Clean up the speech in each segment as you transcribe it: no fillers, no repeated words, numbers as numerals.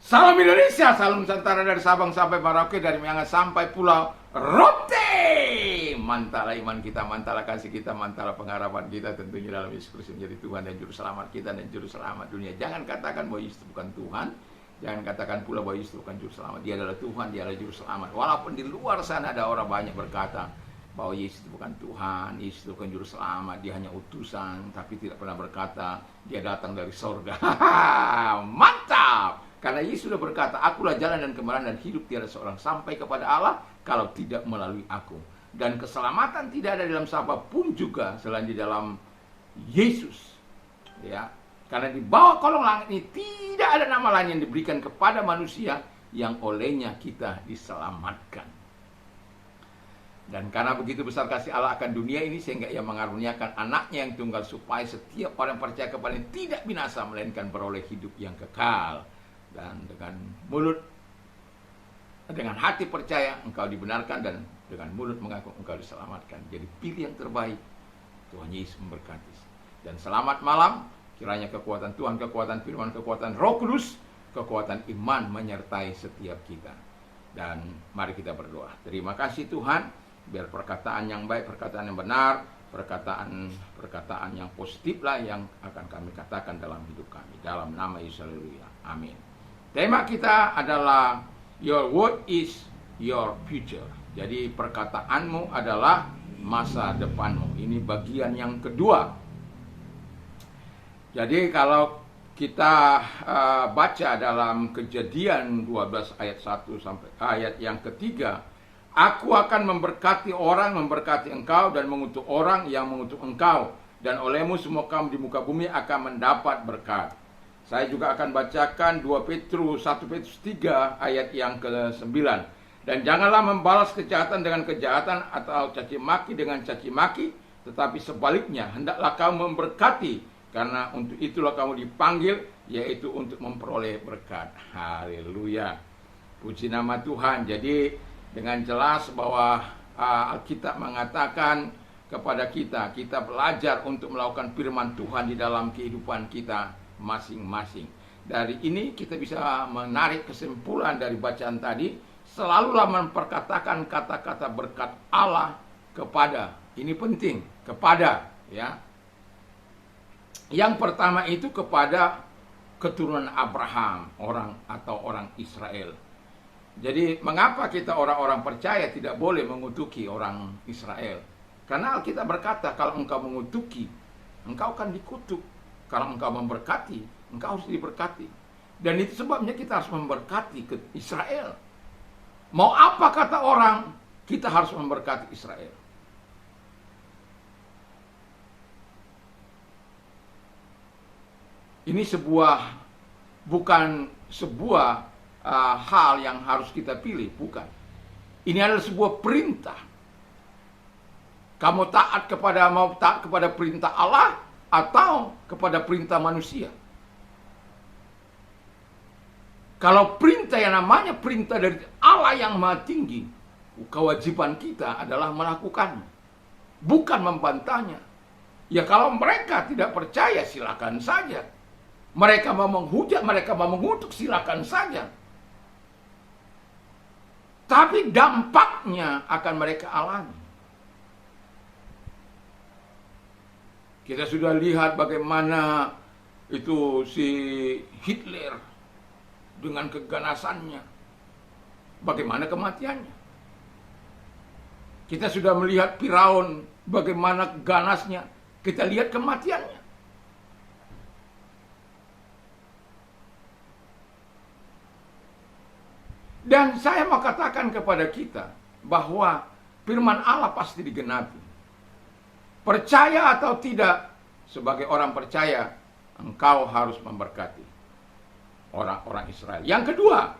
Salam Indonesia, salam Nusantara dari Sabang sampai Merauke, dari Miangas sampai Pulau Rote. Mantaplah iman kita, mantaplah kasih kita, mantaplah pengharapan kita tentunya dalam Yesus Kristus menjadi Tuhan dan Juru Selamat kita dan Juru Selamat dunia. Jangan katakan bahwa Yesus bukan Tuhan, jangan katakan pula bahwa Yesus bukan Juru Selamat. Dia adalah Tuhan, dia adalah Juru Selamat. Walaupun di luar sana ada orang banyak berkata bahwa Yesus itu bukan Tuhan, Yesus itu bukan Juru Selamat, dia hanya utusan, tapi tidak pernah berkata dia datang dari sorga. Mantap! Karena Yesus sudah berkata, akulah jalan dan kebenaran dan hidup, tiada seorang sampai kepada Allah kalau tidak melalui aku. Dan keselamatan tidak ada dalam siapapun juga selain di dalam Yesus. Ya, karena di bawah kolong langit ini tidak ada nama lain yang diberikan kepada manusia yang olehnya kita diselamatkan. Dan karena begitu besar kasih Allah akan dunia ini, sehingga ia mengaruniakan anaknya yang tunggal, supaya setiap orang percaya kepadanya tidak binasa, melainkan beroleh hidup yang kekal. Dan dengan hati percaya engkau dibenarkan, dan dengan mulut mengaku engkau diselamatkan. Jadi pilih yang terbaik. Tuhan Yesus memberkati. Dan selamat malam. Kiranya kekuatan Tuhan, kekuatan firman, kekuatan Roh Kudus, kekuatan iman menyertai setiap kita. Dan mari kita berdoa. Terima kasih Tuhan, biar perkataan yang baik, perkataan yang benar, perkataan yang positif lah yang akan kami katakan dalam hidup kami. Dalam nama Yesus, haleluya. Amin. Tema kita adalah Your word is your future. Jadi perkataanmu adalah masa depanmu. Ini bagian yang kedua. Jadi kalau kita baca dalam Kejadian 12 ayat 1 sampai ayat yang ketiga, aku akan memberkati orang, memberkati engkau, dan mengutuk orang yang mengutuk engkau, dan olehmu semua kaum di muka bumi akan mendapat berkat. Saya juga akan bacakan 1 Petrus 3 ayat yang ke-9. Dan janganlah membalas kejahatan dengan kejahatan atau caci maki dengan caci maki, tetapi sebaliknya hendaklah kamu memberkati, karena untuk itulah kamu dipanggil, yaitu untuk memperoleh berkat. Haleluya. Puji nama Tuhan. Jadi dengan jelas bahwa Alkitab mengatakan kepada kita, kita belajar untuk melakukan firman Tuhan di dalam kehidupan kita masing-masing. Dari ini kita bisa menarik kesimpulan dari bacaan tadi, selalulah memperkatakan kata-kata berkat Allah kepada. Ini penting, kepada, ya. Yang pertama itu kepada keturunan Abraham, orang Israel. Jadi mengapa kita orang-orang percaya tidak boleh mengutuki orang Israel? Karena Alkitab berkata, kalau engkau mengutuki, engkau akan dikutuk. Kalau engkau memberkati, engkau harus diberkati. Dan itu sebabnya kita harus memberkati ke Israel. Mau apa kata orang, kita harus memberkati Israel. Ini bukan sebuah hal yang harus kita pilih, bukan. Ini adalah sebuah perintah. Kamu mau taat kepada perintah Allah atau kepada perintah manusia. Kalau perintah yang namanya perintah dari Allah yang Maha Tinggi, kewajiban kita adalah melakukannya, bukan membantahnya. Ya kalau mereka tidak percaya, silakan saja. Mereka mau menghujat, mereka mau mengutuk, silakan saja. Tapi dampaknya akan mereka alami. Kita sudah lihat bagaimana itu si Hitler dengan keganasannya, bagaimana kematiannya. Kita sudah melihat Firaun bagaimana ganasnya, kita lihat kematiannya. Dan saya mau katakan kepada kita bahwa firman Allah pasti digenapi. Percaya atau tidak, sebagai orang percaya, engkau harus memberkati orang-orang Israel. Yang kedua,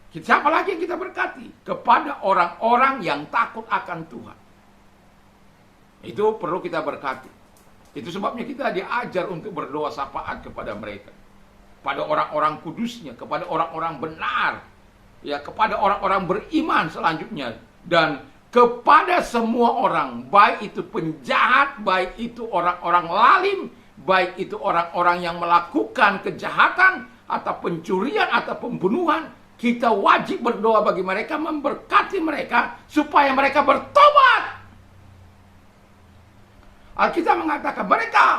siapa lagi yang kita berkati? Kepada orang-orang yang takut akan Tuhan. Itu perlu kita berkati. Itu sebabnya kita diajar untuk berdoa syafaat kepada mereka. Pada orang-orang kudusnya, kepada orang-orang benar. Ya, kepada orang-orang beriman selanjutnya. Dan kepada semua orang, baik itu penjahat, baik itu orang-orang lalim, baik itu orang-orang yang melakukan kejahatan, atau pencurian atau pembunuhan, kita wajib berdoa bagi mereka, memberkati mereka supaya mereka bertobat. Alkitab mengatakan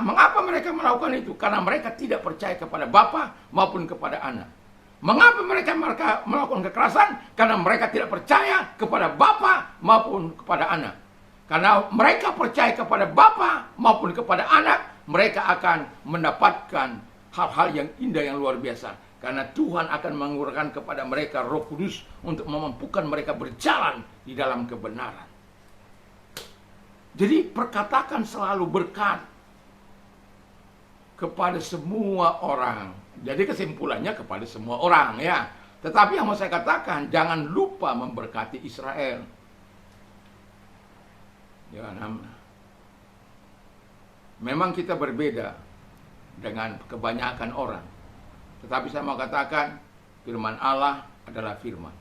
mengapa mereka melakukan itu? Karena mereka tidak percaya kepada Bapa maupun kepada Anak. Mengapa mereka melakukan kekerasan? Karena mereka tidak percaya kepada Bapa maupun kepada Anak. Karena mereka percaya kepada Bapa maupun kepada Anak, mereka akan mendapatkan hal-hal yang indah, yang luar biasa. Karena Tuhan akan mengurangkan kepada mereka Roh Kudus untuk memampukan mereka berjalan di dalam kebenaran. Jadi perkatakan selalu berkat kepada semua orang. Jadi kesimpulannya kepada semua orang, ya. Tetapi yang mau saya katakan, jangan lupa memberkati Israel. Ya, memang kita berbeda dengan kebanyakan orang. Tetapi saya mau katakan, firman Allah adalah firman.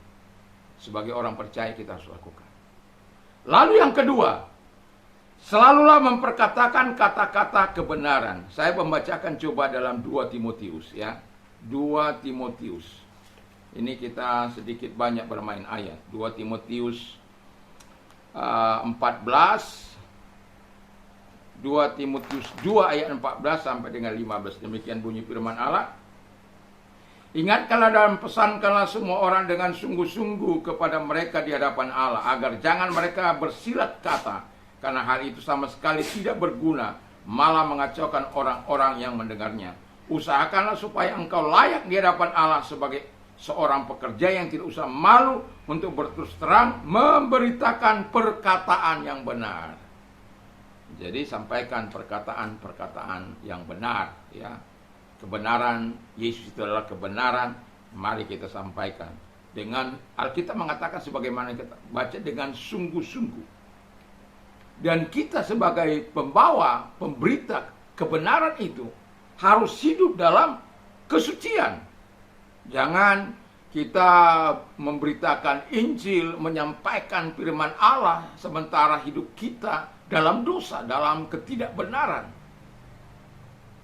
Sebagai orang percaya kita harus lakukan. Lalu yang kedua, selalulah memperkatakan kata-kata kebenaran. Saya membacakan coba dalam 2 Timotius, ya. 2 Timotius. Ini kita sedikit banyak bermain ayat. 2 Timotius 14. 2 Timotius 2 ayat 14 sampai dengan 15. Demikian bunyi firman Allah. Ingatkanlah dan pesankanlah semua orang dengan sungguh-sungguh kepada mereka di hadapan Allah, agar jangan mereka bersilat kata, karena hal itu sama sekali tidak berguna, malah mengacaukan orang-orang yang mendengarnya. Usahakanlah supaya engkau layak di hadapan Allah sebagai seorang pekerja yang tidak usah malu untuk berterus terang memberitakan perkataan yang benar. Jadi sampaikan perkataan-perkataan yang benar, ya. Kebenaran Yesus itu adalah kebenaran. Mari kita sampaikan dengan Alkitab mengatakan sebagaimana kita baca, dengan sungguh-sungguh. Dan kita sebagai pembawa, pemberita kebenaran itu harus hidup dalam kesucian. Jangan kita memberitakan Injil, menyampaikan firman Allah, sementara hidup kita dalam dosa, dalam ketidakbenaran.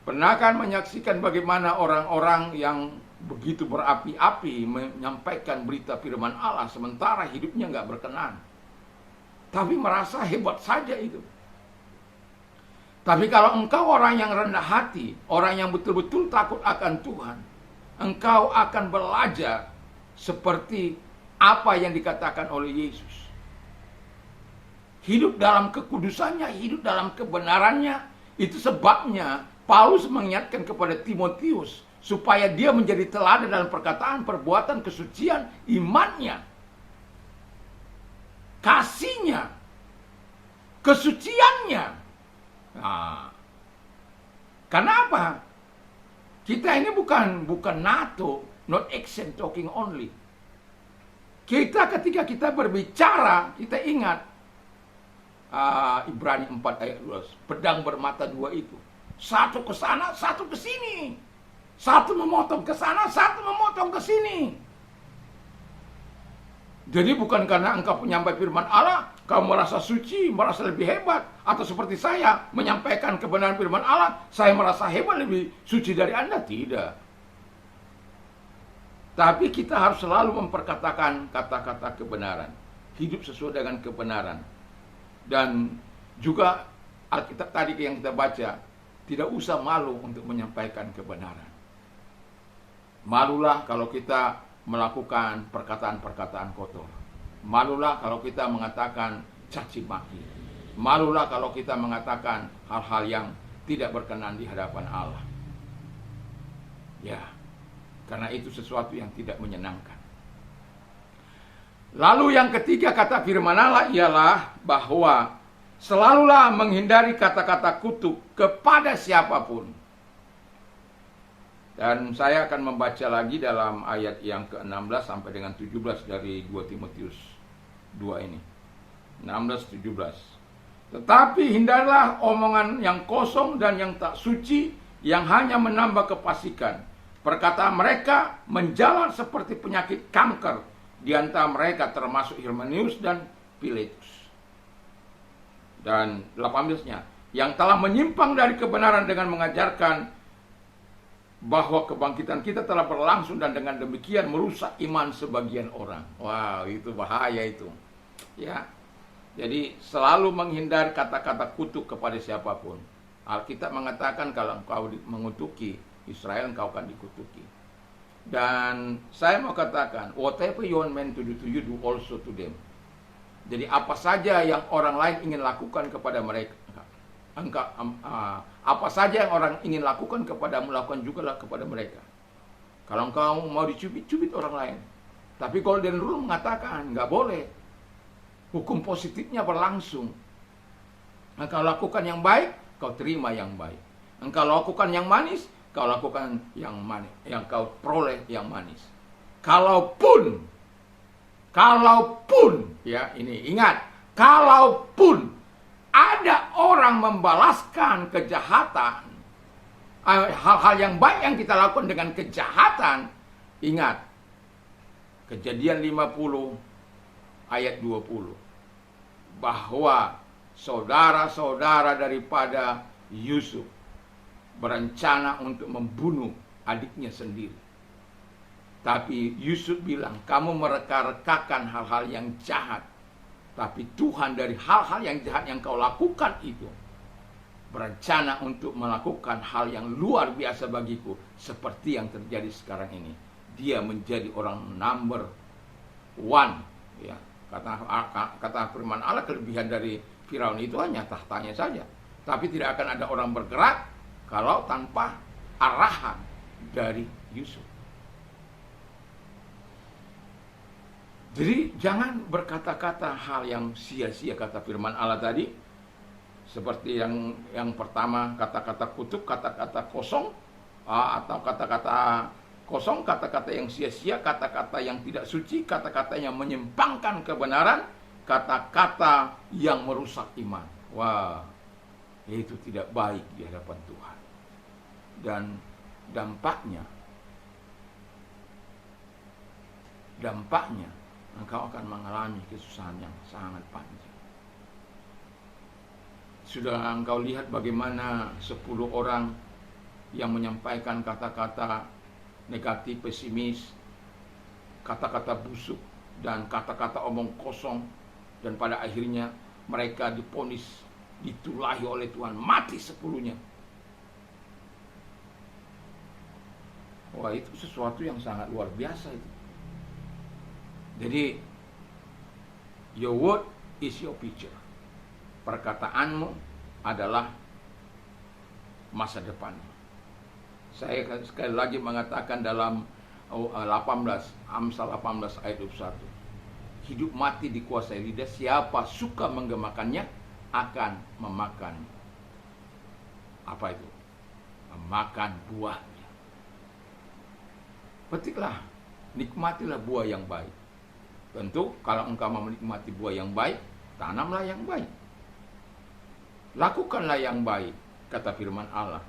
Pernah kan menyaksikan bagaimana orang-orang yang begitu berapi-api menyampaikan berita firman Allah, sementara hidupnya nggak berkenan. Tapi merasa hebat saja itu. Tapi kalau engkau orang yang rendah hati, orang yang betul-betul takut akan Tuhan, engkau akan belajar seperti apa yang dikatakan oleh Yesus. Hidup dalam kekudusannya, hidup dalam kebenarannya. Itu sebabnya Paulus mengingatkan kepada Timotius supaya dia menjadi teladan dalam perkataan, perbuatan, kesucian, imannya, kasihnya, kesuciannya. Nah, kenapa? Kita ini bukan NATO, not action talking only. Ketika kita berbicara, kita ingat Ibrani 4 ayat 12, pedang bermata dua itu, satu ke sana, satu ke sini, satu memotong ke sana, satu memotong ke sini. Jadi bukan karena engkau penyampai firman Allah, kamu merasa suci, merasa lebih hebat, atau seperti saya menyampaikan kebenaran firman Allah, saya merasa hebat, lebih suci dari Anda. Tidak. Tapi kita harus selalu memperkatakan kata-kata kebenaran, hidup sesuai dengan kebenaran. Dan juga Alkitab tadi yang kita baca, tidak usah malu untuk menyampaikan kebenaran. Malulah kalau kita melakukan perkataan-perkataan kotor. Malulah kalau kita mengatakan caci maki. Malulah kalau kita mengatakan hal-hal yang tidak berkenan di hadapan Allah. Ya, karena itu sesuatu yang tidak menyenangkan. Lalu yang ketiga kata firman Allah ialah bahwa selalulah menghindari kata-kata kutuk kepada siapapun. Dan saya akan membaca lagi dalam ayat yang ke-16 sampai dengan 17 dari 2 Timotius 2 ini. 16-17. Tetapi hindarilah omongan yang kosong dan yang tak suci, yang hanya menambah kefasikan. Perkataan mereka menjalar seperti penyakit kanker. Di antara mereka termasuk Hymenaeus dan Philetus. Dan 18-nya, yang telah menyimpang dari kebenaran dengan mengajarkan bahwa kebangkitan kita telah berlangsung dan dengan demikian merusak iman sebagian orang. Wow, itu bahaya itu. Ya. Jadi selalu menghindari kata-kata kutuk kepada siapapun. Alkitab mengatakan kalau engkau mengutuki Israel, engkau akan dikutuki. Dan saya mau katakan, whatever you want men to do to you, do also to them. Jadi apa saja yang orang lain ingin lakukan kepada mereka, apa saja yang orang ingin lakukan kepadamu, lakukan juga lah kepada mereka. Kalau engkau mau dicubit, cubit orang lain. Tapi Golden Rule mengatakan nggak boleh. Hukum positifnya berlangsung. Engkau lakukan yang baik, kau terima yang baik. Engkau lakukan yang manis, kau lakukan yang manis, yang kau peroleh yang manis. Kalaupun, ya ini ingat, kalaupun ada orang membalaskan kejahatan, hal-hal yang baik yang kita lakukan dengan kejahatan, ingat, Kejadian 50 ayat 20, bahwa saudara-saudara daripada Yusuf berencana untuk membunuh adiknya sendiri. Tapi Yusuf bilang, kamu mereka-rekakan hal-hal yang jahat. Tapi Tuhan dari hal-hal yang jahat yang kau lakukan itu berencana untuk melakukan hal yang luar biasa bagiku. Seperti yang terjadi sekarang ini. Dia menjadi orang number one. Ya, kata firman Allah, kelebihan dari Firaun itu hanya tahtanya saja. Tapi tidak akan ada orang bergerak kalau tanpa arahan dari Yusuf. Jadi jangan berkata-kata hal yang sia-sia, kata firman Allah tadi. Seperti yang pertama, kata-kata kutuk, kata-kata kosong, atau kata-kata kosong, kata-kata yang sia-sia, kata-kata yang tidak suci, kata-kata yang menyimpangkan kebenaran, kata-kata yang merusak iman. Wah, itu tidak baik di hadapan Tuhan. Dan dampaknya engkau akan mengalami kesusahan yang sangat panjang. Sudah engkau lihat bagaimana 10 orang yang menyampaikan kata-kata negatif, pesimis, kata-kata busuk, dan kata-kata omong kosong, dan pada akhirnya mereka divonis, ditulahi oleh Tuhan, mati 10-nya. Wah, itu sesuatu yang sangat luar biasa itu. Jadi, your word is your future. Perkataanmu adalah masa depan. Saya sekali lagi mengatakan dalam Amsal 18 ayat 21. Hidup mati dikuasai lidah, siapa suka menggemakannya akan memakan apa itu? Memakan buahnya. Petiklah, nikmatilah buah yang baik. Tentu kalau engkau mau menikmati buah yang baik, tanamlah yang baik. Lakukanlah yang baik, kata firman Allah.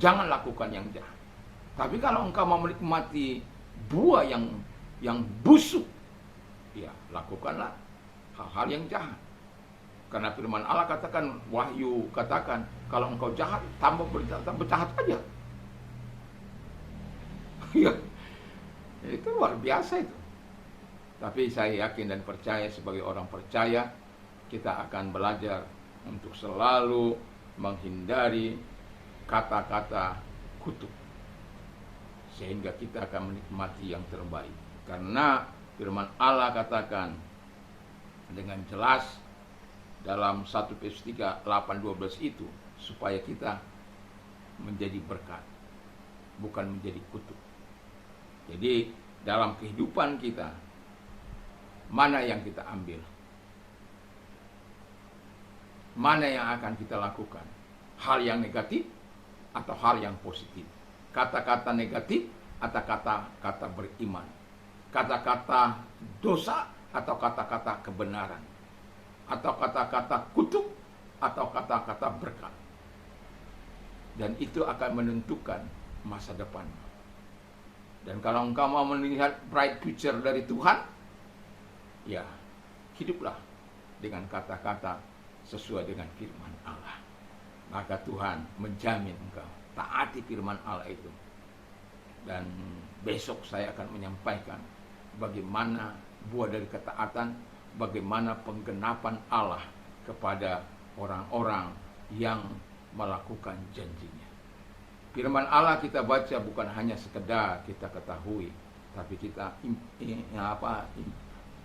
Jangan lakukan yang jahat. Tapi kalau engkau mau menikmati buah yang busuk, ya lakukanlah hal-hal yang jahat. Karena firman Allah katakan, Wahyu katakan, kalau engkau jahat, tambah berjahat aja. Ya, itu luar biasa itu. Tapi saya yakin dan percaya, sebagai orang percaya, kita akan belajar untuk selalu menghindari kata-kata kutuk, sehingga kita akan menikmati yang terbaik. Karena firman Allah katakan dengan jelas dalam 1 Petrus 3, 8-12 itu, supaya kita menjadi berkat, bukan menjadi kutuk. Jadi dalam kehidupan kita, mana yang kita ambil? Mana yang akan kita lakukan? Hal yang negatif atau hal yang positif? Kata-kata negatif atau kata-kata beriman? Kata-kata dosa atau kata-kata kebenaran? Atau kata-kata kutuk atau kata-kata berkat? Dan itu akan menentukan masa depan. Dan kalau engkau mau melihat bright future dari Tuhan, ya, hiduplah dengan kata-kata sesuai dengan firman Allah. Maka Tuhan menjamin engkau taati firman Allah itu. Dan besok saya akan menyampaikan bagaimana buah dari ketaatan, bagaimana penggenapan Allah kepada orang-orang yang melakukan janjinya. Firman Allah kita baca bukan hanya sekedar kita ketahui, tapi kita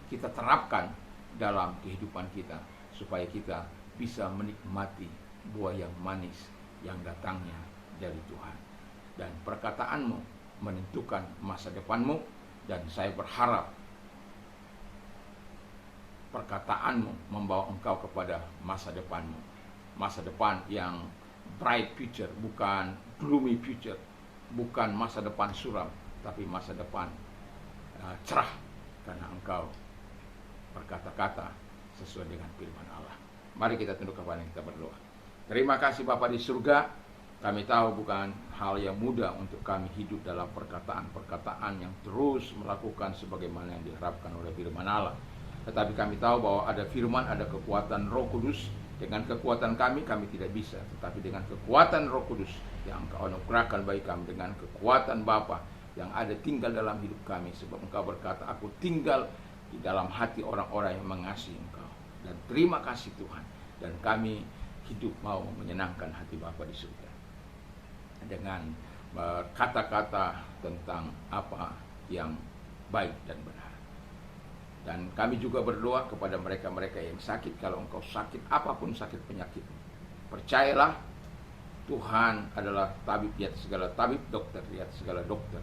kita terapkan dalam kehidupan kita supaya kita bisa menikmati buah yang manis yang datangnya dari Tuhan. Dan perkataanmu menentukan masa depanmu, dan saya berharap perkataanmu membawa engkau kepada masa depanmu. Masa depan yang bright future, bukan gloomy future, bukan masa depan suram, tapi masa depan cerah, karena engkau berkata-kata sesuai dengan firman Allah. Mari kita tunduk kepala kita berdoa. Terima kasih Bapa di surga. Kami tahu bukan hal yang mudah untuk kami hidup dalam perkataan-perkataan yang terus melakukan sebagaimana yang diharapkan oleh firman Allah. Tetapi kami tahu bahwa ada firman, ada kekuatan Roh Kudus. Dengan kekuatan kami tidak bisa. Tetapi dengan kekuatan Roh Kudus yang Engkau anugerahkan bagi kami, dengan kekuatan Bapa yang ada tinggal dalam hidup kami. Sebab Engkau berkata, aku tinggal di dalam hati orang-orang yang mengasihi Engkau. Dan terima kasih Tuhan. Dan kami hidup mau menyenangkan hati Bapa di surga dengan kata-kata tentang apa yang baik dan benar. Dan kami juga berdoa kepada mereka-mereka yang sakit. Kalau engkau sakit, apapun sakit penyakit, percayalah Tuhan adalah tabib lihat segala tabib, dokter lihat segala dokter.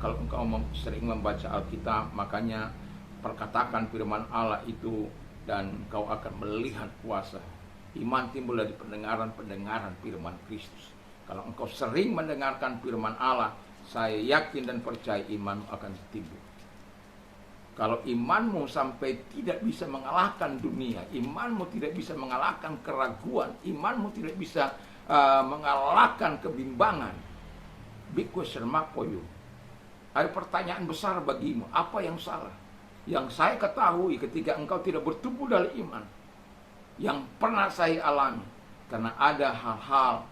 Kalau engkau sering membaca Alkitab, makanya perkatakan firman Allah itu, dan engkau akan melihat kuasa. Iman timbul dari pendengaran firman Kristus. Kalau engkau sering mendengarkan firman Allah, saya yakin dan percaya imanmu akan timbul. Kalau imanmu sampai tidak bisa mengalahkan dunia, imanmu tidak bisa mengalahkan keraguan, imanmu tidak bisa mengalahkan kebimbangan, big question mark for you. Ada pertanyaan besar bagimu, apa yang salah? Yang saya ketahui ketika engkau tidak bertumbuh dalam iman, yang pernah saya alami, karena ada hal-hal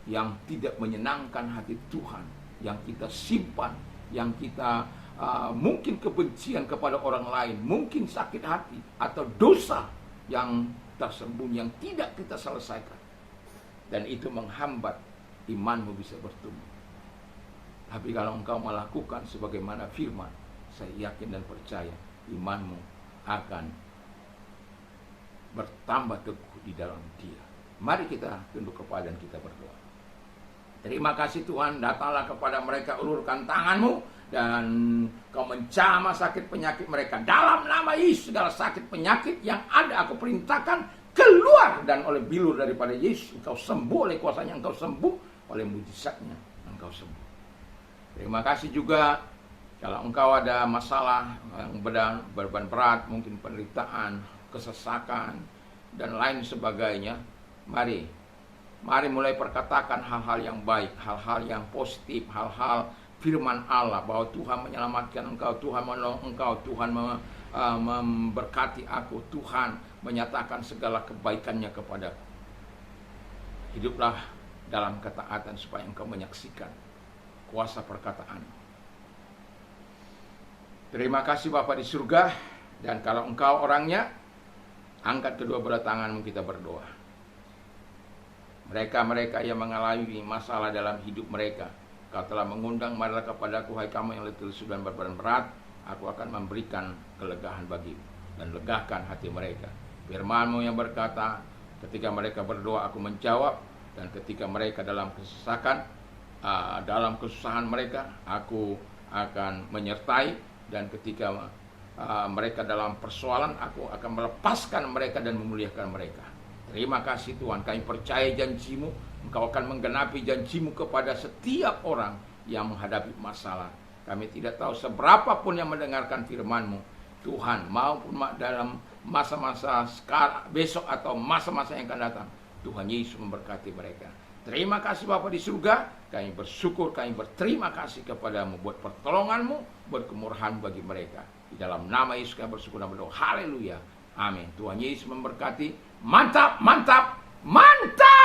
yang tidak menyenangkan hati Tuhan, yang kita simpan, yang kita mungkin kebencian kepada orang lain, mungkin sakit hati, atau dosa yang tersembunyi yang tidak kita selesaikan. Dan itu menghambat imanmu bisa bertumbuh. Tapi kalau engkau melakukan sebagaimana firman, saya yakin dan percaya imanmu akan bertambah teguh di dalam Dia. Mari kita tunduk kepala dan kita berdoa. Terima kasih Tuhan, datanglah kepada mereka, ulurkan tanganmu, dan kau menjamah sakit penyakit mereka. Dalam nama Yesus, segala sakit penyakit yang ada, aku perintahkan keluar, dan oleh bilur daripada Yesus, engkau sembuh, oleh kuasanya engkau sembuh, oleh mujizatnya engkau sembuh. Terima kasih juga, kalau engkau ada masalah yang beban berat, mungkin penderitaan, kesesakan, dan lain sebagainya, mari mulai perkatakan hal-hal yang baik, hal-hal yang positif, hal-hal firman Allah, bahwa Tuhan menyelamatkan engkau, Tuhan menolong engkau, Tuhan memberkati aku, Tuhan menyatakan segala kebaikannya kepadaku. Hiduplah dalam ketaatan supaya engkau menyaksikan kuasa perkataan. Terima kasih Bapa di surga, dan kalau engkau orangnya, angkat kedua belah tanganmu, kita berdoa. Mereka-mereka yang mengalami masalah dalam hidup mereka, kau telah mengundang, marilah kepadaku, hai kamu yang letih lesu dan berbeban berat, aku akan memberikan kelegaan bagimu, dan legahkan hati mereka. Firman-Mu yang berkata, ketika mereka berdoa, aku menjawab, dan ketika mereka dalam kesesakan, dalam kesusahan mereka, aku akan menyertai, dan ketika mereka dalam persoalan, aku akan melepaskan mereka dan memuliakan mereka. Terima kasih Tuhan, kami percaya janji-Mu, Engkau akan menggenapi janji-Mu kepada setiap orang yang menghadapi masalah. Kami tidak tahu seberapa pun yang mendengarkan firman-Mu, Tuhan, maupun dalam masa-masa sekarang, besok, atau masa-masa yang akan datang, Tuhan Yesus memberkati mereka. Terima kasih Bapa di surga, kami bersyukur, kami berterima kasih kepadamu buat pertolongan-Mu, buat kemurahan bagi mereka. Di dalam nama Yesus kami bersyukur dan berdoa. Haleluya. Amin. Tuhan Yesus memberkati. Mantap, mantap, mantap.